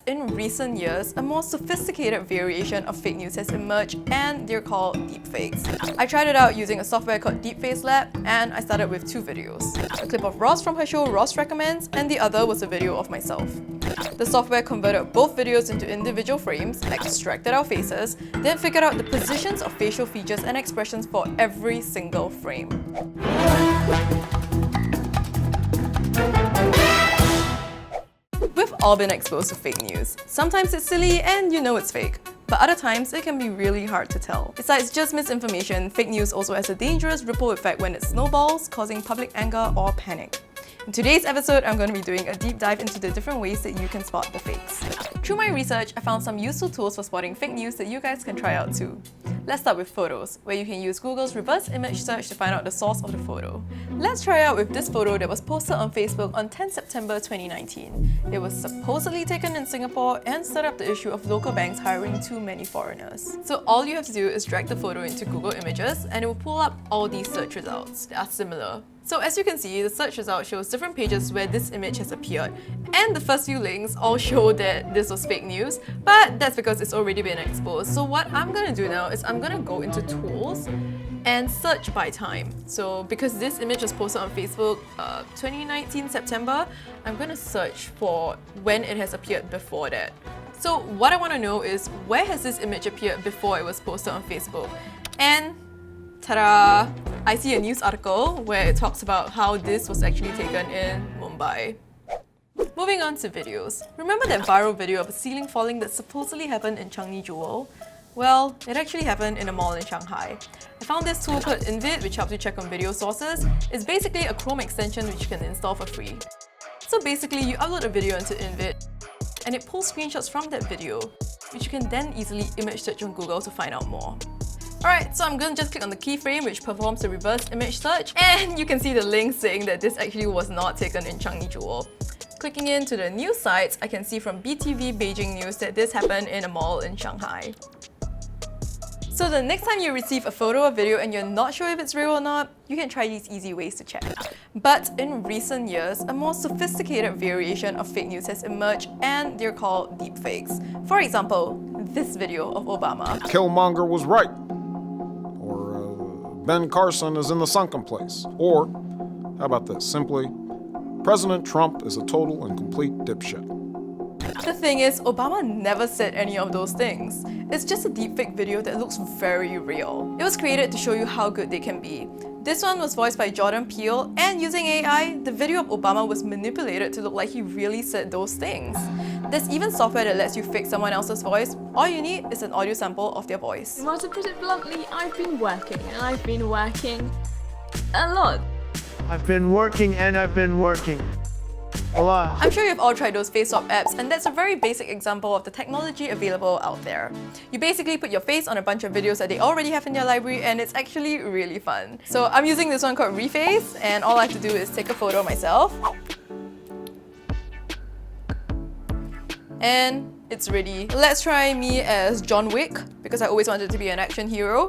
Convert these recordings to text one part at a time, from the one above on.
in recent years, a more sophisticated variation of fake news has emerged, and they're called deepfakes. I tried it out using a software called Deepfakes Lab, and I started with two videos. A clip of Ross from her show Ross Recommends, and the other was a video of myself. The software converted both videos into individual frames, extracted our faces, then figured out the positions of facial features and expressions for every single frame. We've all been exposed to fake news. Sometimes it's silly and you know it's fake, but other times it can be really hard to tell. Besides just misinformation, fake news also has a dangerous ripple effect when it snowballs, causing public anger or panic. In today's episode, I'm going to be doing a deep dive into the different ways that you can spot the fakes. Through my research, I found some useful tools for spotting fake news that you guys can try out too. Let's start with photos, where you can use Google's reverse image search to find out the source of the photo. Let's try out with this photo that was posted on Facebook on 10 September 2019. It was supposedly taken in Singapore and stirred up the issue of local banks hiring too many foreigners. So all you have to do is drag the photo into Google Images and it will pull up all these search results that are similar. So as you can see, the search result shows different pages where this image has appeared, and the first few links all show that this was fake news, but that's because it's already been exposed. So what I'm gonna do now is I'm gonna go into Tools and search by time. So because this image was posted on Facebook 2019 September, I'm gonna search for when it has appeared before that. So what I want to know is, where has this image appeared before it was posted on Facebook? And ta-da! I see a news article where it talks about how this was actually taken in Mumbai. Moving on to videos. Remember that viral video of a ceiling falling that supposedly happened in Changi Jewel? Well, it actually happened in a mall in Shanghai. I found this tool called Invid, which helps you check on video sources. It's basically a Chrome extension which you can install for free. So basically, you upload a video into Invid, and it pulls screenshots from that video, which you can then easily image search on Google to find out more. Alright, so I'm going to just click on the keyframe which performs the reverse image search, and you can see the link saying that this actually was not taken in Changi Jewel. Clicking into the news sites, I can see from BTV Beijing News that this happened in a mall in Shanghai. So the next time you receive a photo or video and you're not sure if it's real or not, you can try these easy ways to check. But in recent years, a more sophisticated variation of fake news has emerged, and they're called deepfakes. For example, this video of Obama. Killmonger was right. Ben Carson is in the sunken place. Or, how about this, simply, President Trump is a total and complete dipshit. The thing is, Obama never said any of those things. It's just a deepfake video that looks very real. It was created to show you how good they can be. This one was voiced by Jordan Peele, and using AI, the video of Obama was manipulated to look like he really said those things. There's even software that lets you fake someone else's voice. All you need is an audio sample of their voice. Well, to put it bluntly, I've been working, and I've been working a lot. I've been working a lot. I'm sure you've all tried those face swap apps, and that's a very basic example of the technology available out there. You basically put your face on a bunch of videos that they already have in their library, and it's actually really fun. So I'm using this one called Reface, and all I have to do is take a photo of myself. And it's ready. Let's try me as John Wick, because I always wanted to be an action hero.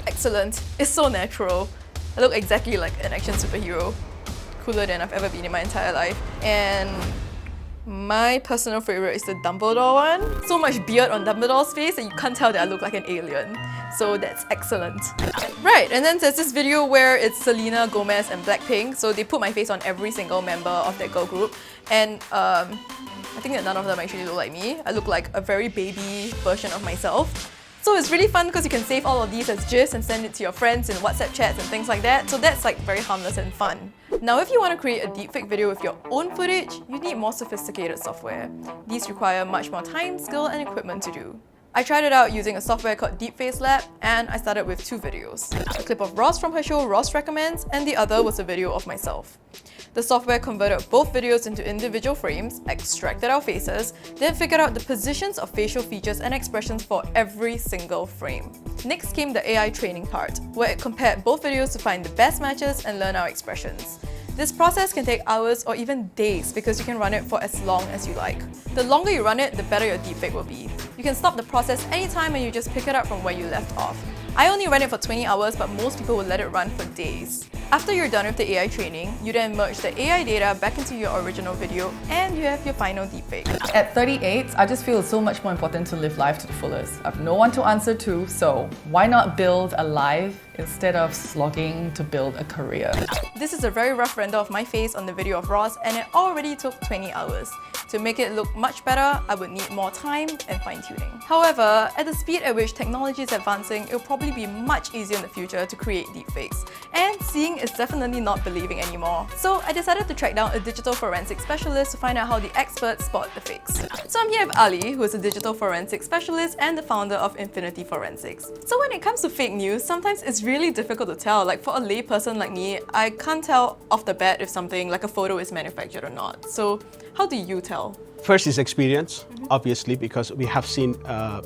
Excellent. It's so natural. I look exactly like an action superhero. Cooler than I've ever been in my entire life. And my personal favorite is the Dumbledore one. So much beard on Dumbledore's face that you can't tell that I look like an alien. So that's excellent. Right, and then there's this video where it's Selena Gomez and Blackpink. So they put my face on every single member of that girl group. And I think that none of them actually look like me. I look like a very baby version of myself. So it's really fun because you can save all of these as GIFs and send it to your friends in WhatsApp chats and things like that. So that's like very harmless and fun. Now, if you want to create a deepfake video with your own footage, you need more sophisticated software. These require much more time, skill, and equipment to do. I tried it out using a software called Deepfakes Lab, and I started with two videos. A clip of Ross from her show Ross Recommends, and the other was a video of myself. The software converted both videos into individual frames, extracted our faces, then figured out the positions of facial features and expressions for every single frame. Next came the AI training part, where it compared both videos to find the best matches and learn our expressions. This process can take hours or even days because you can run it for as long as you like. The longer you run it, the better your deepfake will be. You can stop the process anytime and you just pick it up from where you left off. I only ran it for 20 hours, but most people will let it run for days. After you're done with the AI training, you then merge the AI data back into your original video and you have your final deepfake. At 38, I just feel it's so much more important to live life to the fullest. I have no one to answer to, so why not build a life instead of slogging to build a career? This is a very rough render of my face on the video of Ross and it already took 20 hours. To make it look much better, I would need more time and fine-tuning. However, at the speed at which technology is advancing, it will probably be much easier in the future to create deepfakes. And seeing is definitely not believing anymore. So I decided to track down a digital forensic specialist to find out how the experts spot the fakes. So I'm here with Ali, who is a digital forensic specialist and the founder of Infinity Forensics. So when it comes to fake news, sometimes it's really difficult to tell. Like for a layperson like me, I can't tell off the bat if something like a photo is manufactured or not. So how do you tell? First is experience, obviously, because we have seen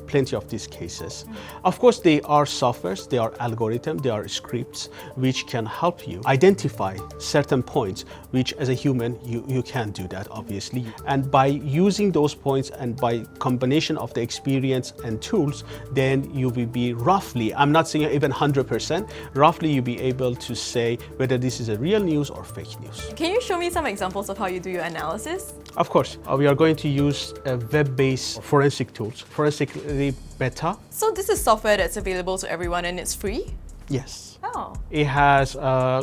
plenty of these cases. Of course, they are softwares, they are algorithms, they are scripts which can help you identify certain points, which as a human, you can't do that, obviously. And by using those points and by combination of the experience and tools, then you will be roughly, I'm not saying even 100%, roughly you'll be able to say whether this is a real news or fake news. Can you show me some examples of how you do your analysis? Of course, we are going to use web-based forensic tools, forensically beta. So this is software that's available to everyone and it's free? Yes. Oh. It has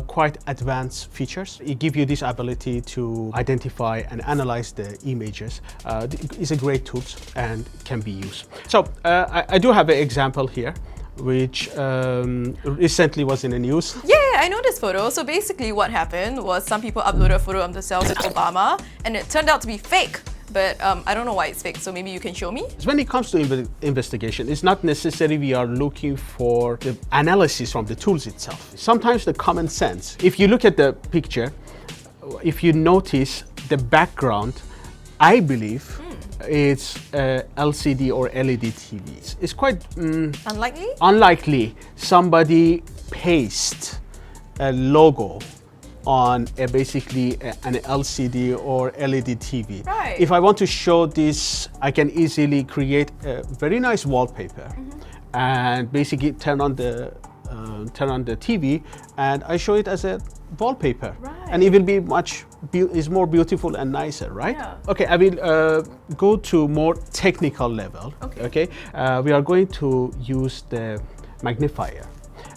quite advanced features. It gives you this ability to identify and analyze the images. It's a great tool and can be used. So I do have an example here, which recently was in the news. Yeah, I know this photo. So basically what happened was some people uploaded a photo of themselves with Obama and it turned out to be fake. But I don't know why it's fake, so maybe you can show me? When it comes to investigation, it's not necessary we are looking for the analysis from the tools itself. Sometimes the common sense. If you look at the picture, if you notice the background, I believe it's LCD or LED TVs. It's quite unlikely? Unlikely somebody paste a logo on basically an LCD or LED TV. Right. If I want to show this, I can easily create a very nice wallpaper and basically turn on the TV and I show it as a wallpaper. Right. And it will be is more beautiful and nicer, right? Yeah. Okay, I will go to more technical level. Okay. We are going to use the magnifier.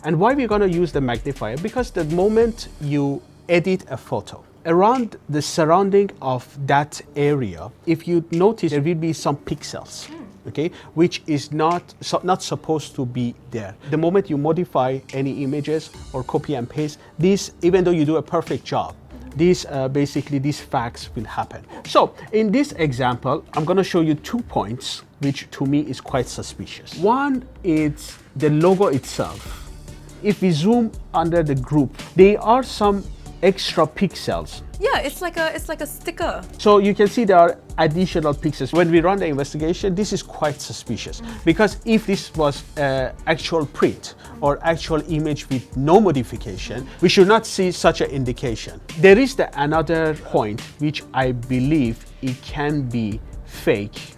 And why we're going to use the magnifier? Because the moment you edit a photo, around the surrounding of that area, if you notice, there will be some pixels, okay, which is not supposed to be there. The moment you modify any images or copy and paste, this, even though you do a perfect job, these facts will happen. So in this example, I'm going to show you 2 points, which to me is quite suspicious. One is the logo itself. If we zoom under the group, there are some extra pixels. Yeah, it's like a sticker. So you can see there are additional pixels. When we run the investigation, this is quite suspicious because if this was actual print or actual image with no modification, we should not see such an indication. There is another point which I believe it can be fake.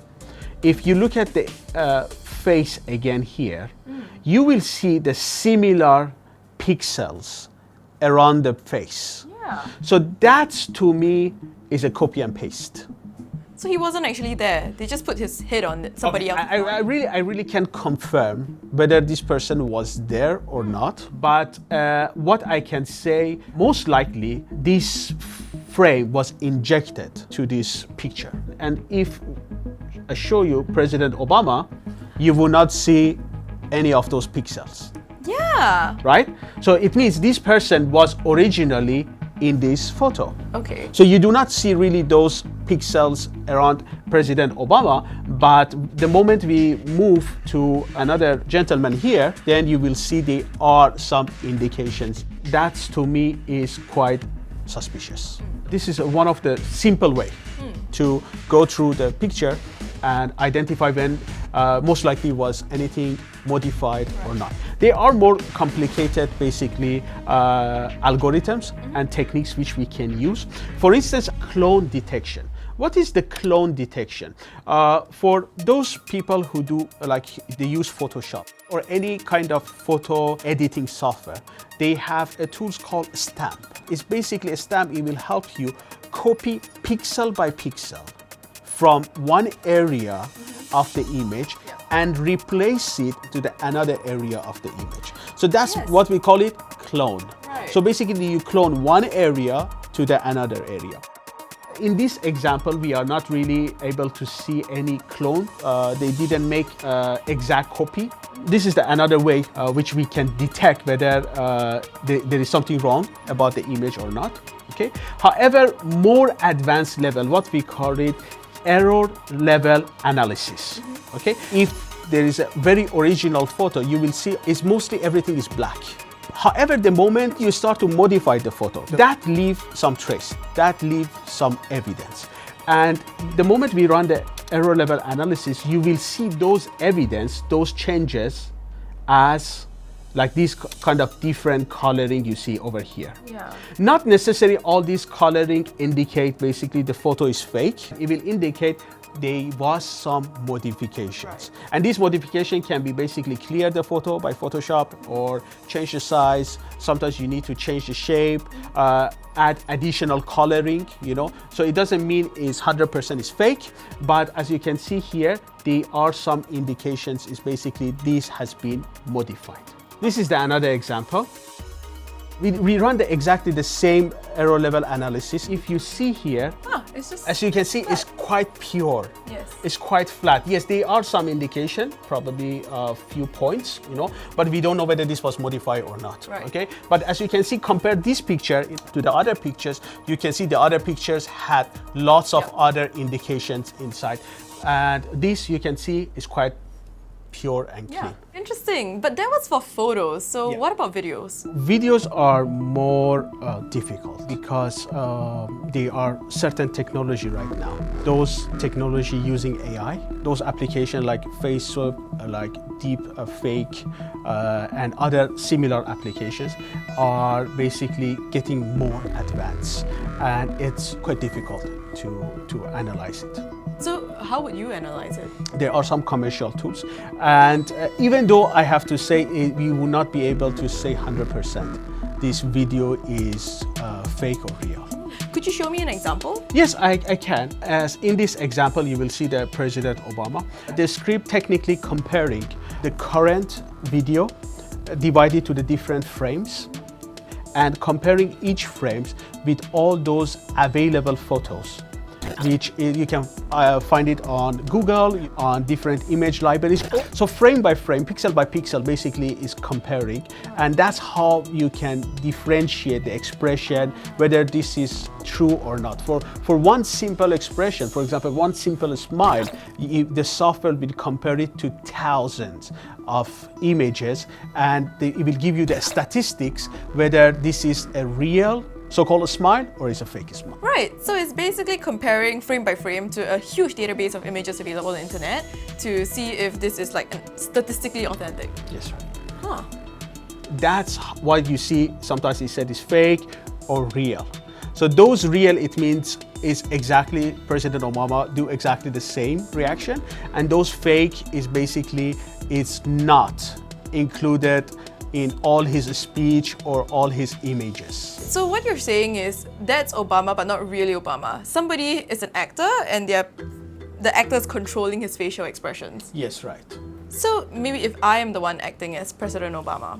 If you look at the face again here, you will see the similar pixels around the face. Yeah. So that to me is a copy and paste. So he wasn't actually there. They just put his head on somebody else. I really can't confirm whether this person was there or not. But what I can say, most likely this frame was injected to this picture. And if I show you President Obama, you will not see any of those pixels. Yeah. Right? So it means this person was originally in this photo. Okay. So you do not see really those pixels around President Obama, but the moment we move to another gentleman here, then you will see there are some indications. That to me is quite suspicious. This is one of the simple way to go through the picture and identify when most likely was anything modified or not. There are more complicated, basically, algorithms and techniques which we can use. For instance, clone detection. What is the clone detection? For those people who do, like, they use Photoshop or any kind of photo editing software, they have a tool called stamp. It's basically a stamp. It will help you copy pixel by pixel from one area of the image and replace it to the another area of the image. So that's what we call it, clone. So basically you clone one area to the another area. In this example, we are not really able to see any clone. They didn't make exact copy. This is another way which we can detect whether there is something wrong about the image or not. Okay. However, more advanced level, what we call it, error level analysis. Okay. If there is a very original photo, you will see it's mostly everything is black. However, the moment you start to modify the photo, that leaves some trace, that leaves some evidence. And the moment we run the error level analysis, you will see those evidence, those changes as like this kind of different coloring you see over here. Not necessarily all these coloring indicate basically the photo is fake. It will indicate there was some modifications. And this modification can be basically clear the photo by Photoshop or change the size. Sometimes you need to change the shape, add additional coloring, you know. So it doesn't mean it's 100% is fake, but as you can see here, there are some indications is basically this has been modified. This is another example. We run exactly the same error level analysis. If you see here, it's just as you can see, it's quite pure. Yes. It's quite flat. Yes, there are some indication, probably a few points, you know, but we don't know whether this was modified or not. Okay. But as you can see, compare this picture to the other pictures, you can see the other pictures had lots of other indications inside. And this you can see is quite pure and clean. Interesting. But that was for photos. So what about videos? Videos are more difficult because there are certain technology right now. Those technology using AI, those applications like Facebook, like Deepfake, and other similar applications are basically getting more advanced, and it's quite difficult to analyze it. So how would you analyze it? There are some commercial tools, and even though I have to say we will not be able to say 100% this video is fake or real. Could you show me an example? Yes, I can. As in this example, you will see the President Obama. The script technically comparing the current video divided to the different frames and comparing each frames with all those available photos, which you can find it on Google, on different image libraries. So frame by frame, pixel by pixel, basically is comparing, and that's how you can differentiate the expression, whether this is true or not. For one simple expression, for example, one simple smile, the software will compare it to thousands of images, and it will give you the statistics whether this is a real so-called smile or is a fake smile. Right, so it's basically comparing frame by frame to a huge database of images available on the internet to see if this is like statistically authentic. Yes, right. Huh. That's what you see. Sometimes it said is fake or real. So those real, it means is exactly President Obama do exactly the same reaction, and those fake is basically it's not included in all his speech or all his images. So what you're saying is that's Obama but not really Obama. Somebody is an actor and the actor's controlling his facial expressions. Yes, right. So maybe if I am the one acting as President Obama,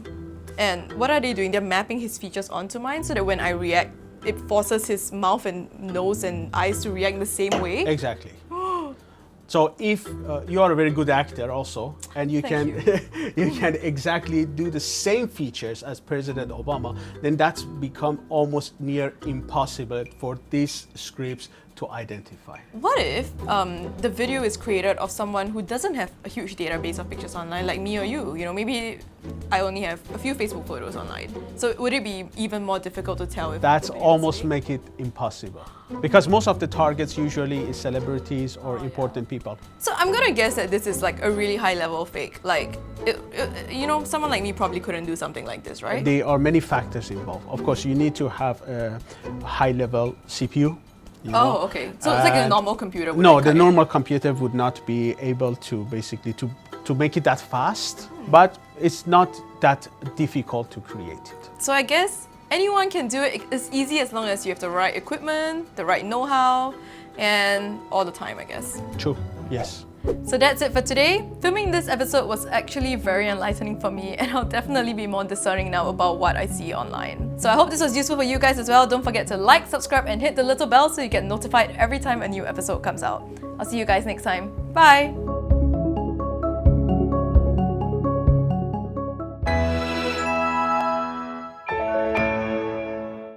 and what are they doing? They're mapping his features onto mine so that when I react, it forces his mouth and nose and eyes to react the same way? Exactly. So if you are a very good actor also, and you can you can exactly do the same features as President Obama, then that's become almost near impossible for these scripts to identify. What if the video is created of someone who doesn't have a huge database of pictures online, like me or you? You know, maybe I only have a few Facebook photos online. So would it be even more difficult to tell if that's the video is almost fake? make it impossible, because most of the targets usually is celebrities or important people. So I'm gonna guess that this is like a really high level fake. Like, you know, someone like me probably couldn't do something like this, right? There are many factors involved. Of course, you need to have a high level CPU. you Oh, know. okay. So it's like a And- normal computer. would No, like the cut it. normal computer would not be able to basically to make it that fast, but it's not that difficult to create it. So I guess anyone can do it. It's easy as long as you have the right equipment, the right know-how, and all the time, I guess. True. Yes. So that's it for today. Filming this episode was actually very enlightening for me, and I'll definitely be more discerning now about what I see online. So I hope this was useful for you guys as well. Don't forget to like, subscribe, and hit the little bell so you get notified every time a new episode comes out. I'll see you guys next time. Bye!